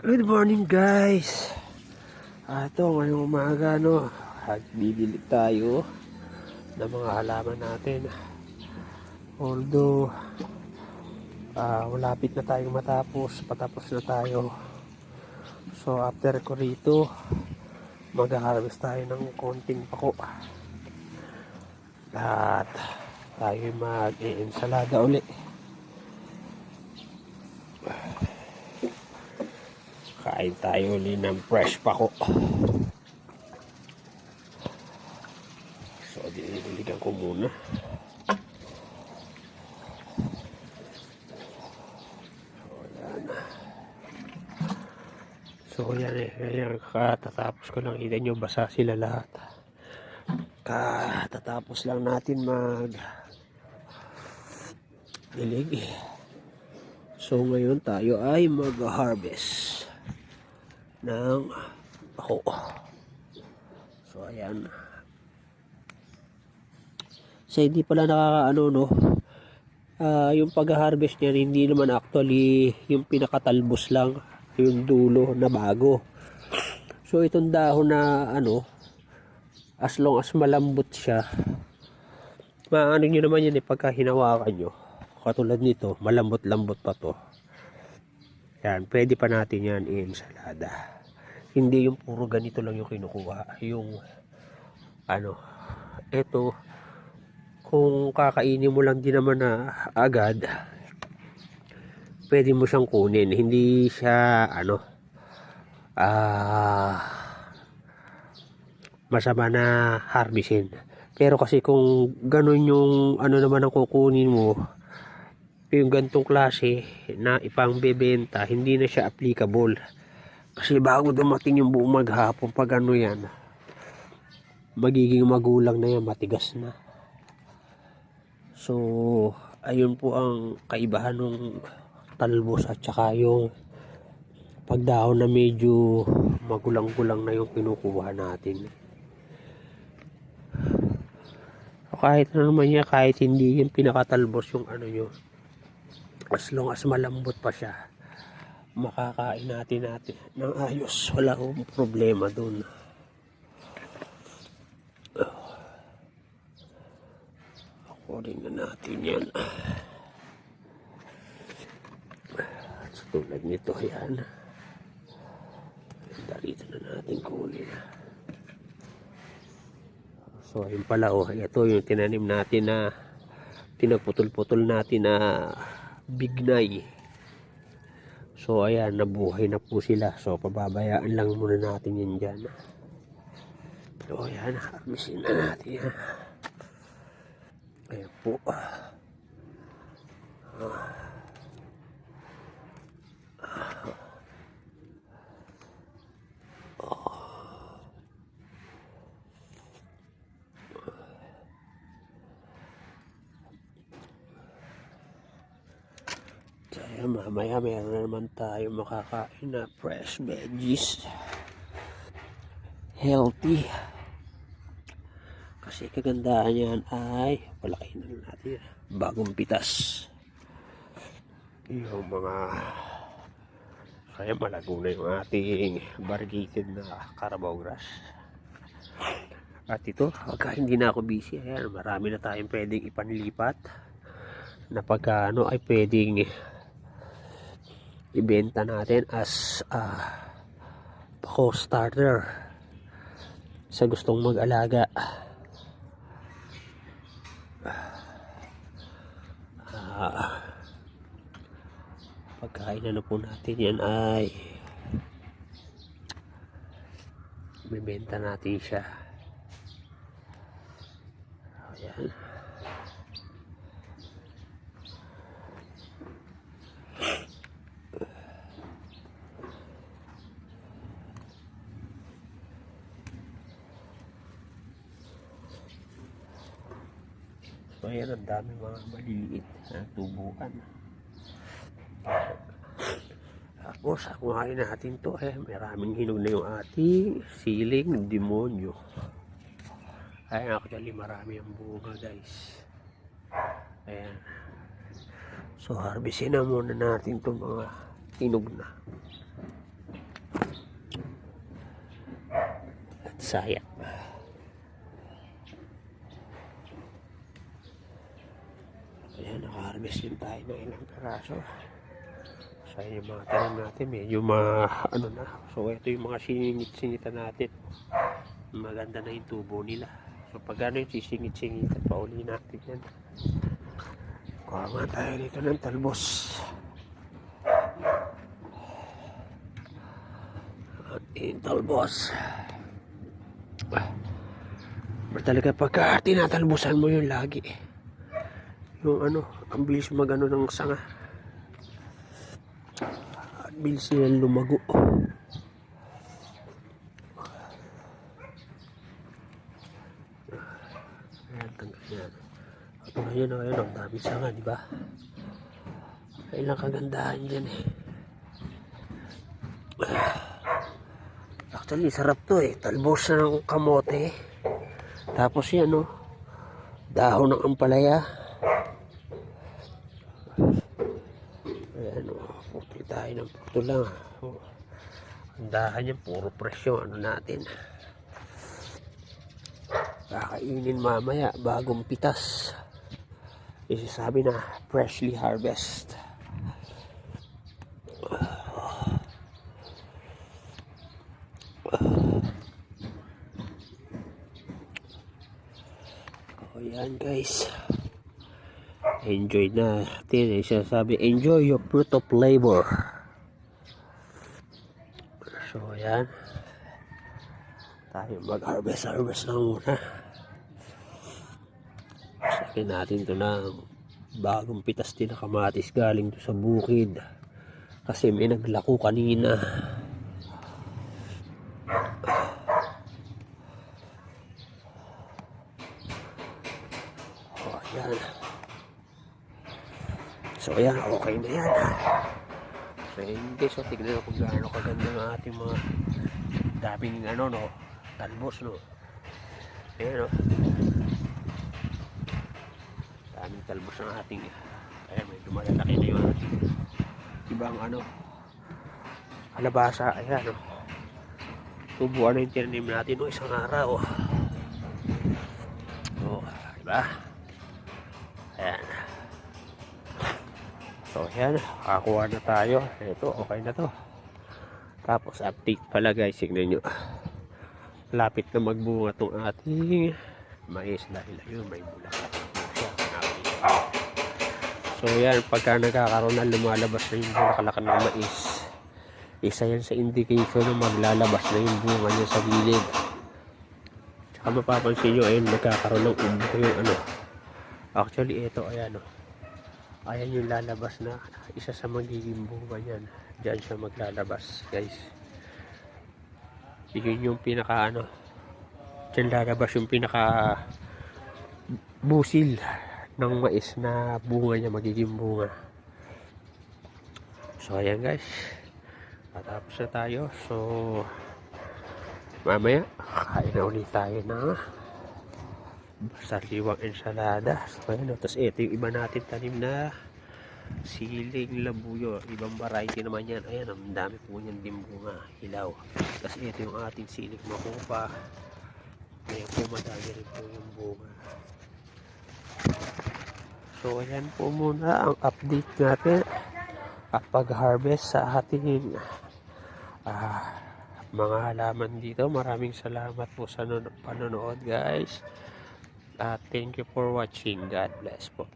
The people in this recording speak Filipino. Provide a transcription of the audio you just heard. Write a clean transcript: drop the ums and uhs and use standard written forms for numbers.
Good morning guys. Ito ngayong umaga bibili tayo ng mga halaman natin. Although malapit na tayong patapos na tayo. So after ko rito, mag-harvest tayo ng konting pako. At tayo mag-ensalada uli. Kain tayo ulit ng fresh pako. So, diniligan ko muna. So, yan Kaya katatapos ko lang. Kita nyo, basa sila lahat. Katatapos lang natin dilig. So, ngayon tayo ay mag-harvest ng pako. So ayan. So hindi pala nakakaano yung pag-harvest niya hindi naman actually yung pinakatalbos lang, yung dulo na bago. So itong dahon na as long as malambot siya, maano nyo naman yan pagka hinawakan nyo. Katulad nito, malambot-lambot pa to. Yan, pwede pa natin yan i-ensalada. Hindi yung puro ganito lang yung kinukuha. Yung ito, kung kakainin mo lang din naman na agad, pwede mo siyang kunin. Hindi siya masama na harvestin. Pero kasi kung ganun yung naman ang kukunin mo, yung gantong klase na ipang-bebenta, hindi na siya applicable. Kasi bago dumating yung buong maghapon, pag yan, magiging magulang na yan, matigas na. So, ayun po ang kaibahan ng talbos at saka yung pagdahon na medyo magulang-gulang na yung kinukuha natin. Kahit naman niya, kahit hindi yung pinakatalbos yung nyo, as long as malambot pa siya, makakain natin ng ayos. Wala akong problema dun. Kunin na natin yan. So, tulad nito yan. Dito na natin kunin. So ayun pala ito yung tinanim natin na pinagputol-putol natin na bignay. So ayan, nabuhay na po sila. So pababayaan lang muna natin yan dyan. So ayan, harvestin na natin yan. Ayan po. Kaya mamaya meron na naman tayo makakain na fresh veggies, healthy. Kasi kagandahan yan ay palakihin na natin bagong pitas. Yung mga kaya malago na yung ating variegated na Carabao grass. At ito, pagka hindi na ako busy, ayan, marami na tayong pwedeng ipanlipat na pagka ay pwedeng ibenta natin as pako starter sa gustong mag-alaga. Pagkain na po natin yan ay bibenta natin siya. Ayan. So ayan, ang dami mga maliliit na tubuan. Tapos kuhain natin to, maraming hinog na yung ating siling demonyo. Ayan, actually marami ang bunga guys. Ayan. So harvestin na muna natin itong mga hinog na. sayang. Ayan, naka-harvest din tayo ng ilang peraso. So yung mga tanim natin medyo ano na. So ito yung mga siningit-singitan natin. Maganda na yung tubo nila. So pag ano yung sisingit-singitan, pauli natin yan. Kuha nga tayo dito ng talbos. Ating talbos. Pero talaga pagka tinatalbusan mo yun lagi, yung ano, ang bilis magano ng sanga. At bilis nila lumago. Ayan, tanggal yan. Ito na yun, ayun, ang dami sanga, di ba? Ay lang kagandahan dyan eh. Actually, sarap to eh. Talbos na ng kamote. Tapos yan, no? Dahon ng ampalaya. Ayan, no? Putol tayo ng putol lang. Ang dahan yan, puro presyo. Ano natin? Kakainin mamaya, bagong pitas. Isasabi na, freshly harvest. Ayan guys, enjoy na natin. Sabi, enjoy your fruit of labor. So ayan, tayo mag-harvest na muna. Sabi natin to na bagong pitas din na kamatis galing to sa bukid, kasi may naglako kanina. Yan. So ayan, okay na yan. So hindi, so tignan ko kung gaano kaganda ng ating mga daming ano, no, talbos, no. Ayan, no, daming talbos ng ating, ayan, may lumalaki na yun ibang ano, kalabasa. Ayan, no, tubuan na yung tinanim natin, no, isang araw. Oh, diba? Ayan. So ayan, nakakuha na tayo. Ito, okay na to. Tapos update pala guys, tignan nyo, lapit na magbunga itong ating mais dahil ayun, may bulaklak na siya. So ayan, pagka nagkakaroon na, lumalabas na yung bulaklak ng mais, isa yan sa indication na maglalabas na yung bunga niya sa gilid. Tsaka mapapansin nyo, ayun, nagkakaroon ng ubo yung ano. Actually, ito, ayan, o. Ayan yung lalabas na isa sa magiging bunga niyan. Diyan siya maglalabas, guys. Yun yung pinaka, ano, diyan lalabas yung pinaka busil ng mais na bunga niya, magiging bunga. So, ayan, guys. Patapos na tayo. So, mamaya, kain na ulit tayo na sariwang ensalada. So, ayan, tapos ito yung iba natin tanim na siling labuyo, ibang variety naman yan. Ayan, ang dami po yan din bunga, hilaw. Tapos ito yung ating siling makupa, ayan po, madami rin po yung bunga. So ayan po muna ang update natin at pag-harvest sa ating mga halaman dito. Maraming salamat po sa panonood guys. Thank you for watching. God bless po.